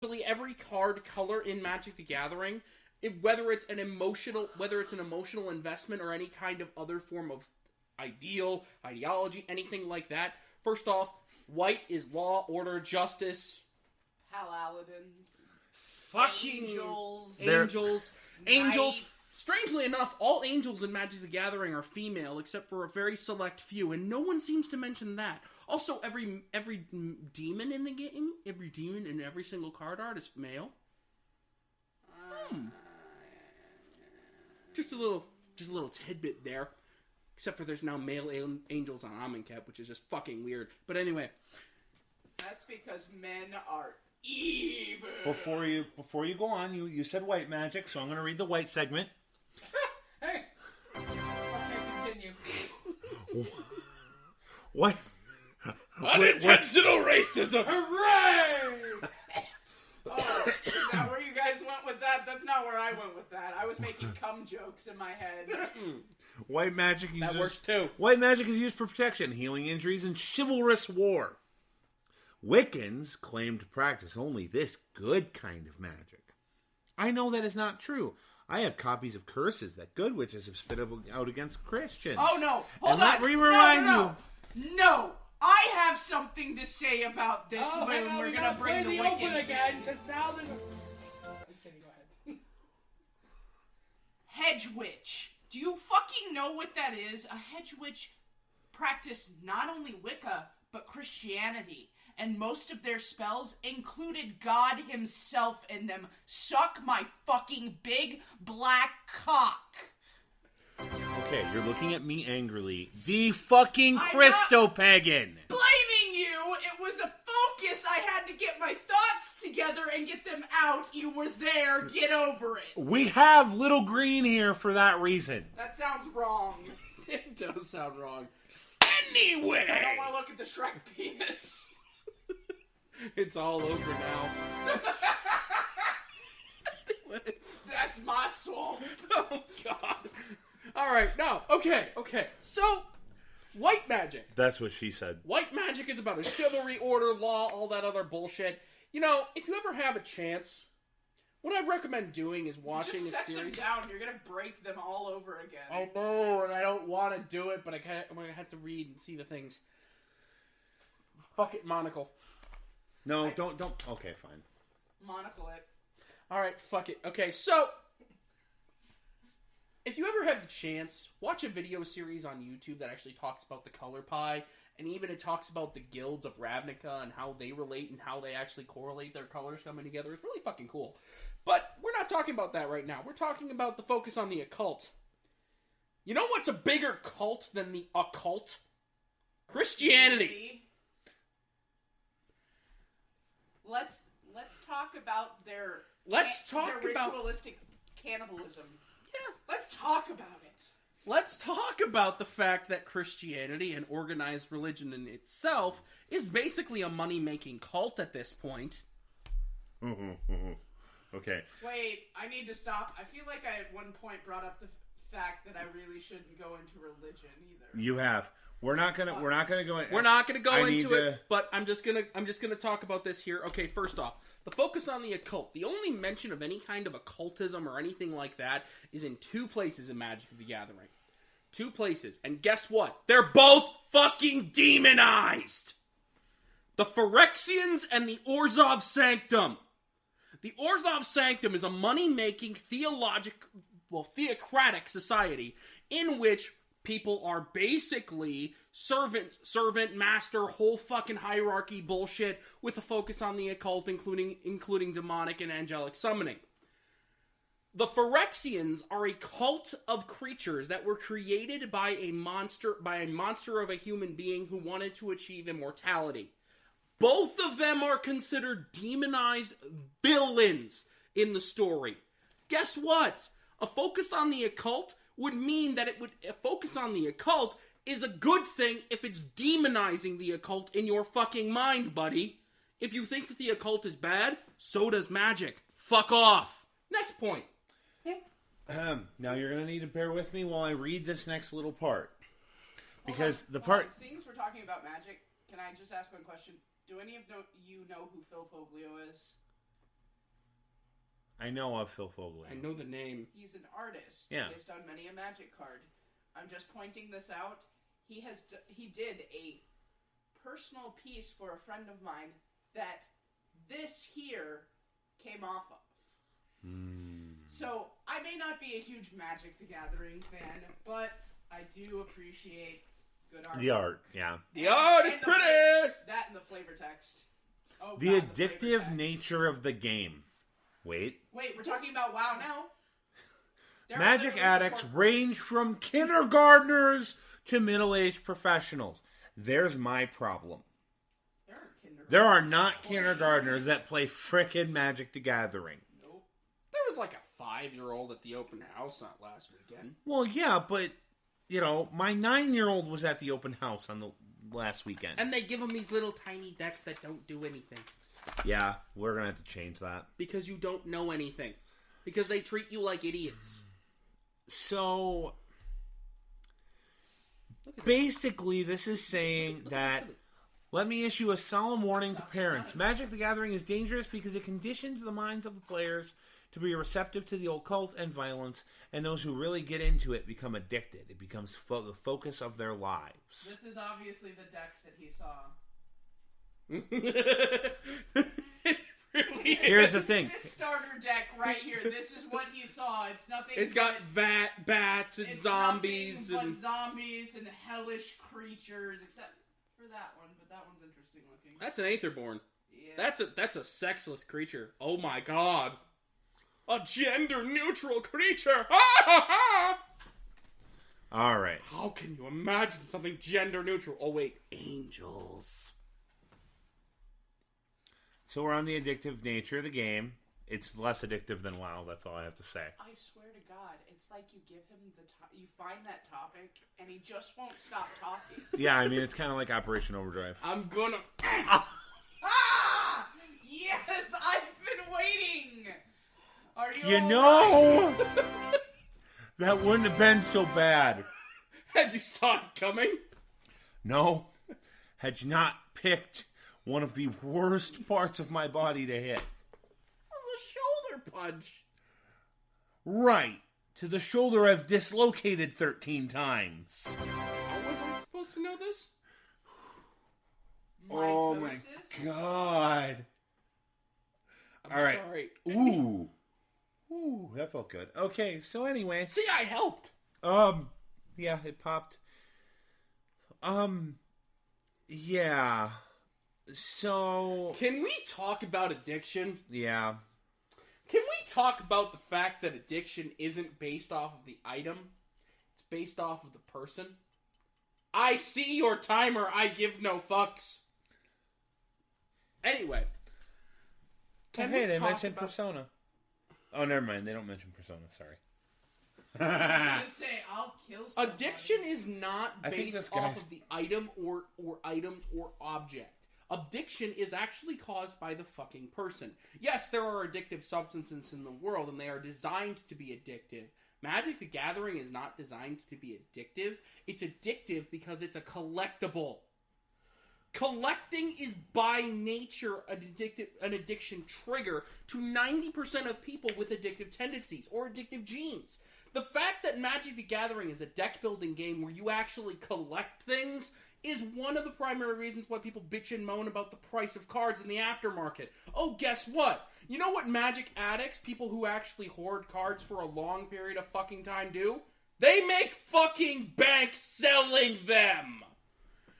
every card color in Magic the Gathering, whether it's an emotional investment or any kind of other form of ideology, anything like that. First off, white is law, order, justice. Paladins. Fucking angels. Strangely enough, all angels in Magic the Gathering are female, except for a very select few, and no one seems to mention that. Also, every demon in the game, every demon in every single card art is male. Just a little tidbit there. Except for there's now male angels on Amonkhet, which is just fucking weird. But anyway. That's because men are evil. Before you go on, you said white magic, so I'm going to read the white segment. Hey. Okay, continue. What? Unintentional racism! Hooray! Oh, is that where you guys went with that? That's not where I went with that. I was making cum jokes in my head. White magic that works too. White magic is used for protection, healing injuries, and chivalrous war. Wiccans claim to practice only this good kind of magic. I know that is not true. I have copies of curses that good witches have spit out against Christians. Oh no! Hold on! Let me remind you. No! I have something to say about this moon. We're gonna bring the Wiccans again, because now there's Okay, go ahead. Hedge witch. Do you fucking know what that is? A hedge witch practiced not only Wicca, but Christianity. And most of their spells included God himself in them. Suck my fucking big black cock. Okay, you're looking at me angrily. The fucking Christo-pagan! Blaming you! It was a focus! I had to get my thoughts together and get them out. You were there. Get over it. We have Little Green here for that reason. That sounds wrong. It does sound wrong. Anyway! I don't want to look at the Shrek penis. It's all over now. That's my swamp. Oh, God. Alright, no. Okay. So, white magic. That's what she said. White magic is about a chivalry, order, law, all that other bullshit. You know, if you ever have a chance, what I'd recommend doing is watching Just a set series. them down. You're going to break them all over again. I know, and I don't want to do it, but I'm going to have to read and see the things. Fuck it, monocle. No, don't. Okay, fine. Monocle it. Alright, fuck it. Okay, so, if you ever have the chance, watch a video series on YouTube that actually talks about the color pie, and even it talks about the guilds of Ravnica and how they relate and how they actually correlate their colors coming together. It's really fucking cool. But we're not talking about that right now. We're talking about the focus on the occult. You know what's a bigger cult than the occult? Christianity. Let's talk about their ritualistic cannibalism. Yeah. Let's talk about it. Let's talk about the fact that Christianity, an organized religion in itself, is basically a money-making cult at this point. Okay. Wait, I need to stop. I feel like I at one point brought up the fact that I really shouldn't go into religion either. You have. We're not gonna go. We're not gonna go into it. But I'm just gonna talk about this here. Okay, first off, the focus on the occult. The only mention of any kind of occultism or anything like that is in two places in Magic the Gathering. Two places, and guess what? They're both fucking demonized. The Phyrexians and the Orzhov Sanctum. The Orzhov Sanctum is a money-making theocratic society in which people are basically servant, master, whole fucking hierarchy bullshit with a focus on the occult, including demonic and angelic summoning. The Phyrexians are a cult of creatures that were created by a monster of a human being who wanted to achieve immortality. Both of them are considered demonized villains in the story. Guess what? A focus on the occult would mean that a focus on the occult is a good thing if it's demonizing the occult in your fucking mind, buddy. If you think that the occult is bad, so does magic. Fuck off. Next point. Now you're going to need to bear with me while I read this next little part. Because Seeing as we're talking about magic, can I just ask one question? Do any of you know who Phil Foglio is? I know of Phil Fogley. I know the name. He's an artist. Yeah. Based on many a Magic card. I'm just pointing this out. He did a personal piece for a friend of mine that this here came off of. So, I may not be a huge Magic the Gathering fan, but I do appreciate good art. The art, yeah. The art is pretty! That and the flavor text. Oh, The God, the addictive flavor text. nature of the game. Wait, We're talking about WoW now? There are Magic literally addicts support range from kindergartners to middle-aged professionals. There's my problem. There aren't kindergartners. There are not kindergartners that play frickin' Magic the Gathering. Nope. There was like a 5-year-old at the open house not last weekend. Well, yeah, but, you know, my 9-year-old was at the open house on the last weekend. And they give them these little tiny decks that don't do anything. Yeah, we're gonna have to change that. Because you don't know anything. Because they treat you like idiots. So, basically, this is saying that, let me issue a solemn warning to parents. Magic the Gathering is dangerous because it conditions the minds of the players to be receptive to the occult and violence, and those who really get into it become addicted. It becomes the focus of their lives. This is obviously the deck that he saw. Really is. Here's the thing. This is starter deck right here. This is what he saw. It's nothing. It's got but, bats and it's zombies nothing and... but zombies and hellish creatures, except for that one. But that one's interesting looking. That's an Aetherborn. Yeah. That's a sexless creature. Oh my god. A gender-neutral creature! Alright. How can you imagine something gender-neutral? Oh wait, angels. So we're on the addictive nature of the game. It's less addictive than WoW, that's all I have to say. I swear to God, it's like you give him you find that topic, and he just won't stop talking. Yeah, I mean, it's kind of like Operation Overdrive. I'm gonna... Ah! Yes, I've been waiting! Are you You all know, right? that wouldn't have been so bad. Had you saw it coming? No, had you not picked one of the worst parts of my body to hit. It was a shoulder punch. Right, to the shoulder I've dislocated 13 times. How was I supposed to know this? Oh my Mitosis? god. I'm All right. sorry. Ooh, that felt good. Okay, so anyway. See, I helped. Yeah, it popped. Yeah. So, Can we talk about addiction? yeah. Can we talk about the fact that addiction isn't based off of the item? It's based off of the person? I see your timer. I give no fucks. Anyway. Hey, they talk mentioned about- Persona. Oh, never mind. They don't mention Persona. Sorry. I was gonna say, I'll kill somebody. Addiction is not I think this based off guy's- of the item or items or object. Addiction is actually caused by the fucking person. Yes, there are addictive substances in the world, and they are designed to be addictive. Magic the Gathering is not designed to be addictive. It's addictive because it's a collectible. Collecting is by nature an addiction trigger to 90% of people with addictive tendencies or addictive genes. The fact that Magic the Gathering is a deck-building game where you actually collect things is one of the primary reasons why people bitch and moan about the price of cards in the aftermarket. Oh, guess what? You know what Magic addicts, people who actually hoard cards for a long period of fucking time do? They make fucking bank selling them!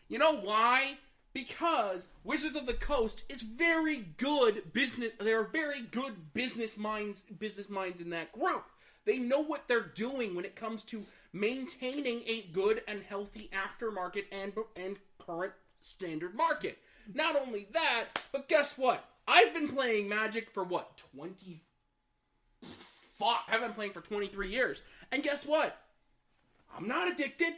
You know why? Because Wizards of the Coast is very good business. There are very good business minds in that group. They know what they're doing when it comes to maintaining a good and healthy aftermarket and current standard market. Not only that, but guess what? I've been playing Magic for what, 20... Fuck, I've been playing for 23 years. And guess what? I'm not addicted.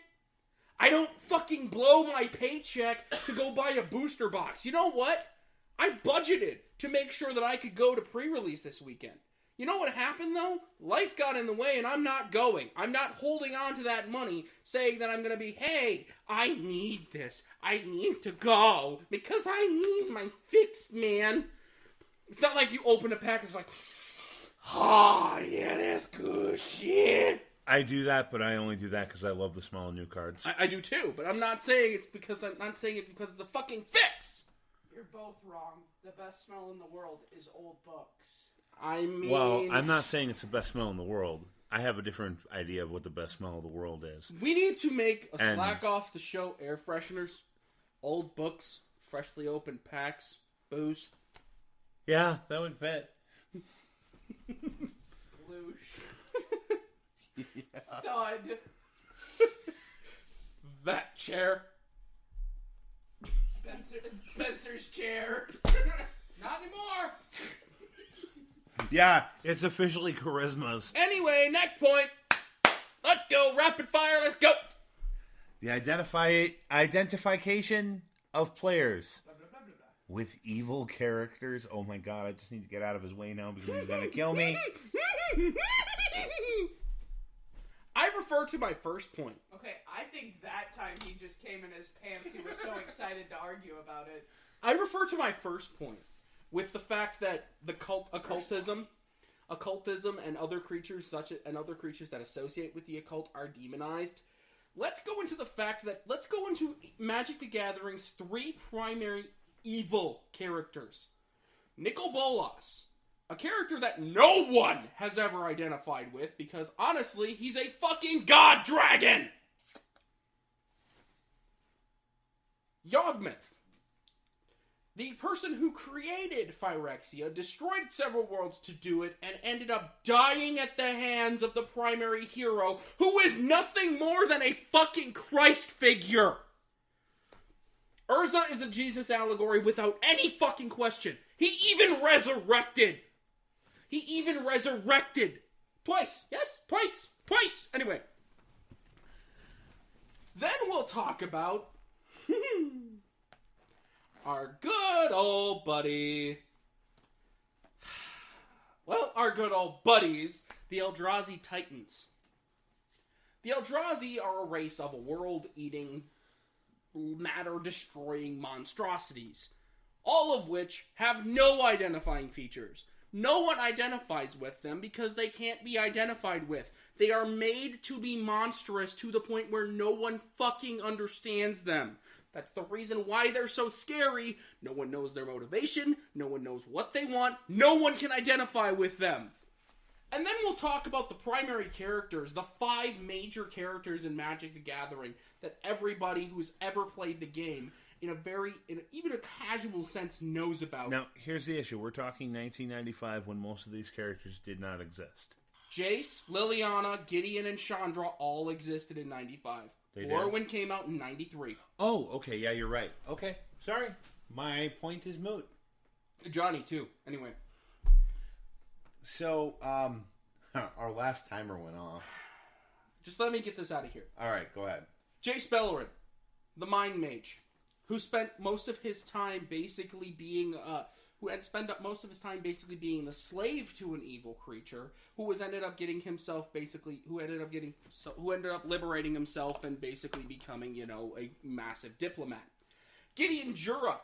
I don't fucking blow my paycheck to go buy a booster box. You know what? I budgeted to make sure that I could go to pre-release this weekend. You know what happened, though? Life got in the way, and I'm not going. I'm not holding on to that money, saying that I'm going to be, hey, I need this. I need to go, because I need my fix, man. It's not like you open a pack and it's like, Oh, yeah, that's good shit. I do that, but I only do that because I love the smell of new cards. I do too, but I'm not saying it's because it's a fucking fix. You're both wrong. The best smell in the world is old books. I mean... Well, I'm not saying it's the best smell in the world. I have a different idea of what the best smell of the world is. We need to make a slack off the show air fresheners, old books, freshly opened packs, booze. Yeah, that would fit. Sploosh. Thud. That chair. Spencer's chair. Not anymore. Yeah, it's officially charismas. Anyway, next point. Let's go. Rapid fire. Let's go. The identification of players with evil characters. Oh my god, I just need to get out of his way now because he's going to kill me. I refer to my first point. Okay, I think that time he just came in his pants. He was so excited to argue about it. I refer to my first point with the fact that the occultism and other creatures that associate with the occult are demonized. Let's go into Magic the Gathering's 3 primary evil characters. Nicol Bolas, a character that no one has ever identified with because, honestly, he's a fucking god dragon! Yawgmoth, the person who created Phyrexia, destroyed several worlds to do it, and ended up dying at the hands of the primary hero, who is nothing more than a fucking Christ figure! Urza is a Jesus allegory without any fucking question. He even resurrected! Twice. Yes, twice. Anyway. Then we'll talk about our good old buddy. Well, our good old buddies, the Eldrazi Titans. The Eldrazi are a race of world-eating, matter-destroying monstrosities, all of which have no identifying features. No one identifies with them because they can't be identified with. They are made to be monstrous to the point where no one fucking understands them. That's the reason why they're so scary. No one knows their motivation. No one knows what they want. No one can identify with them. And then we'll talk about the primary characters, the 5 major characters in Magic the Gathering that everybody who's ever played the game in even a casual sense knows about. Now, here's the issue. We're talking 1995 when most of these characters did not exist. Jace, Liliana, Gideon, and Chandra all existed in 95. Morrowind came out in 93. Oh, okay. Yeah, you're right. Okay. Sorry. My point is moot. Johnny, too. Anyway. So, our last timer went off. Just let me get this out of here. All right, go ahead. Jace Beleren, the Mind Mage, who spent most of his time basically being the slave to an evil creature, who ended up liberating himself and basically becoming, a massive diplomat. Gideon Jura,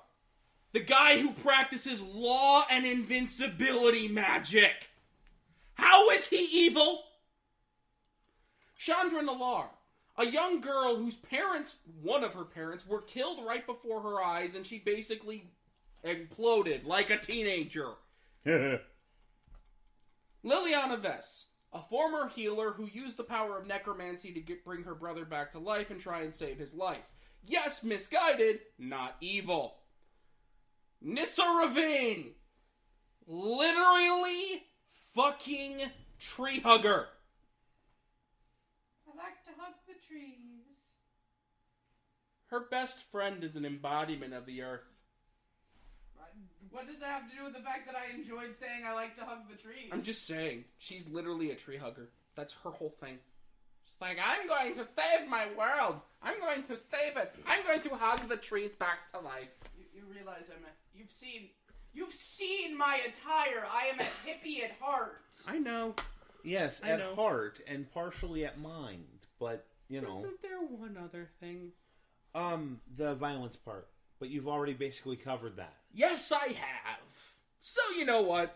the guy who practices law and invincibility magic. How is he evil? Chandra Nalaar, a young girl whose one of her parents, were killed right before her eyes, and she basically imploded like a teenager. Liliana Vess, a former healer who used the power of necromancy to bring her brother back to life and try and save his life. Yes, misguided, not evil. Nissa Ravine, literally fucking tree hugger. I like to hug the trees. Her best friend is an embodiment of the earth. What does that have to do with the fact that I enjoyed saying I like to hug the trees? I'm just saying, she's literally a tree hugger. That's her whole thing. She's like, I'm going to save my world. I'm going to save it. I'm going to hug the trees back to life. You realize you've seen my attire. I am a hippie at heart. I know. Yes, at heart and partially at mind, but Isn't there one other thing? The violence part. But you've already basically covered that. Yes, I have. So you know what?